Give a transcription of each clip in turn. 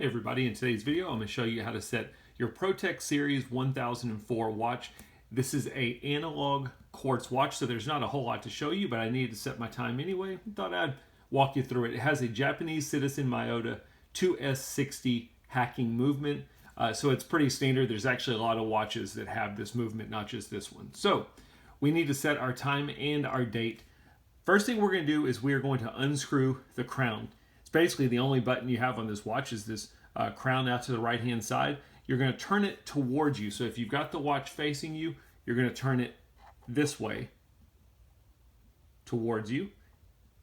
Hey everybody, in today's video I'm going to show you how to set your ProTek Series 1004 watch. This is a analog quartz watch, so there's not a whole lot to show you, but I needed to set my time anyway. Thought I'd walk you through it. It has a Japanese Citizen Miyota 2S60 hacking movement, so it's pretty standard. There's actually a lot of watches that have this movement, not just this one. So we need to set our time and our date. First thing we're going to do is we are going to unscrew the crown. Basically the only button you have on this watch is this crown out to the right hand side. You're going to turn it towards you. So if you've got the watch facing you, you're going to turn it this way towards you.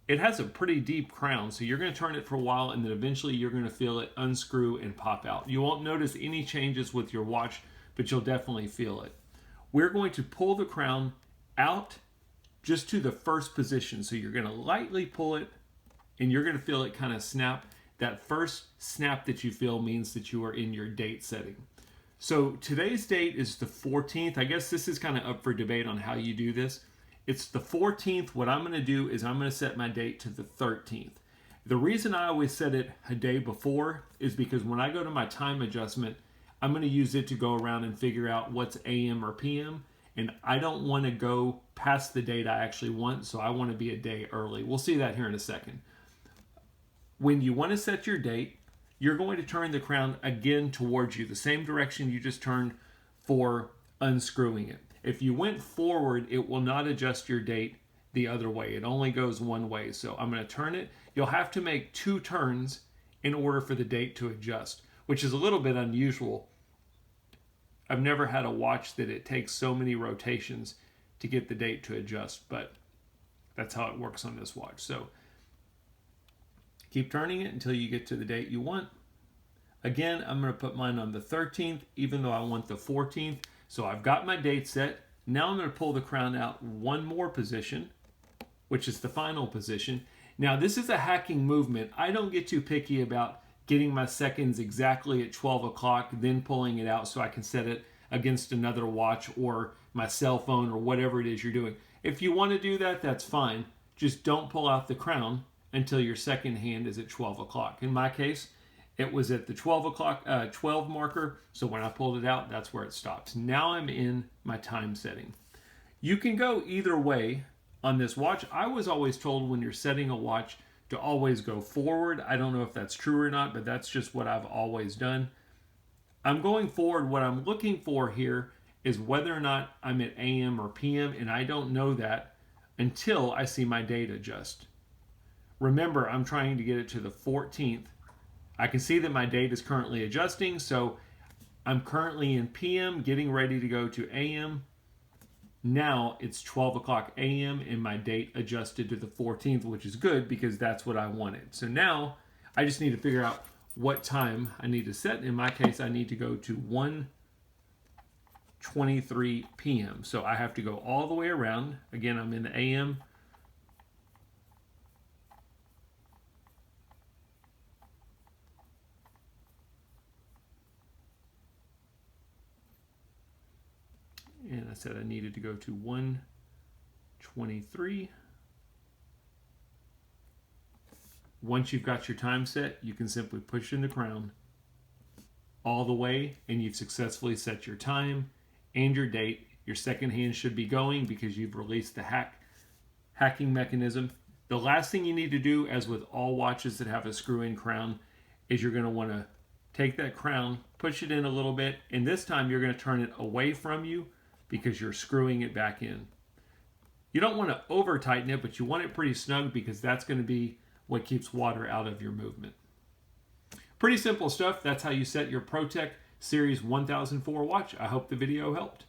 It has a pretty deep crown, so you're going to turn it for a while and then eventually you're going to feel it unscrew and pop out. You won't notice any changes with your watch, but you'll definitely feel it. We're going to pull the crown out just to the first position. So you're going to lightly pull it and you're going to feel it kind of snap. That first snap that you feel means that you are in your date setting. So today's date is the 14th. I guess this is kind of up for debate on how you do this. It's the 14th. What I'm going to do is I'm going to set my date to the 13th. The reason I always set it a day before is because when I go to my time adjustment, I'm going to use it to go around and figure out what's AM or PM. And I don't want to go past the date I actually want, so I want to be a day early. We'll see that here in a second. When you want to set your date, you're going to turn the crown again towards you, the same direction you just turned for unscrewing it. If you went forward, it will not adjust your date the other way. It only goes one way. So I'm going to turn it. You'll have to make 2 turns in order for the date to adjust, which is a little bit unusual. I've never had a watch that it takes so many rotations to get the date to adjust, but that's how it works on this watch. So keep turning it until you get to the date you want. Again, I'm going to put mine on the 13th, even though I want the 14th. So I've got my date set. Now I'm going to pull the crown out one more position, which is the final position. Now this is a hacking movement. I don't get too picky about getting my seconds exactly at 12 o'clock, then pulling it out so I can set it against another watch or my cell phone or whatever it is you're doing. If you want to do that, that's fine. Just don't pull out the crown until your second hand is at 12 o'clock. In my case, it was at the 12 marker, so when I pulled it out, that's where it stops. Now I'm in my time setting. You can go either way on this watch. I was always told when you're setting a watch to always go forward. I don't know if that's true or not, but that's just what I've always done. I'm going forward. What I'm looking for here is whether or not I'm at AM or PM, and I don't know that until I see my date adjust. Remember, I'm trying to get it to the 14th. I can see that my date is currently adjusting, so I'm currently in PM, getting ready to go to AM. Now it's 12 o'clock AM and my date adjusted to the 14th, which is good because that's what I wanted. So now I just need to figure out what time I need to set. In my case, I need to go to 1:23 PM. So I have to go all the way around. Again, I'm in the AM. And I said I needed to go to 1:23. Once you've got your time set, you can simply push in the crown all the way and you've successfully set your time and your date. Your second hand should be going because you've released the hacking mechanism. The last thing you need to do, as with all watches that have a screw-in crown, is you're going to want to take that crown, push it in a little bit, and this time you're going to turn it away from you because you're screwing it back in. You don't want to over tighten it, but you want it pretty snug because that's going to be what keeps water out of your movement. Pretty simple stuff. That's how you set your ProTek Series 1004 watch. I hope the video helped.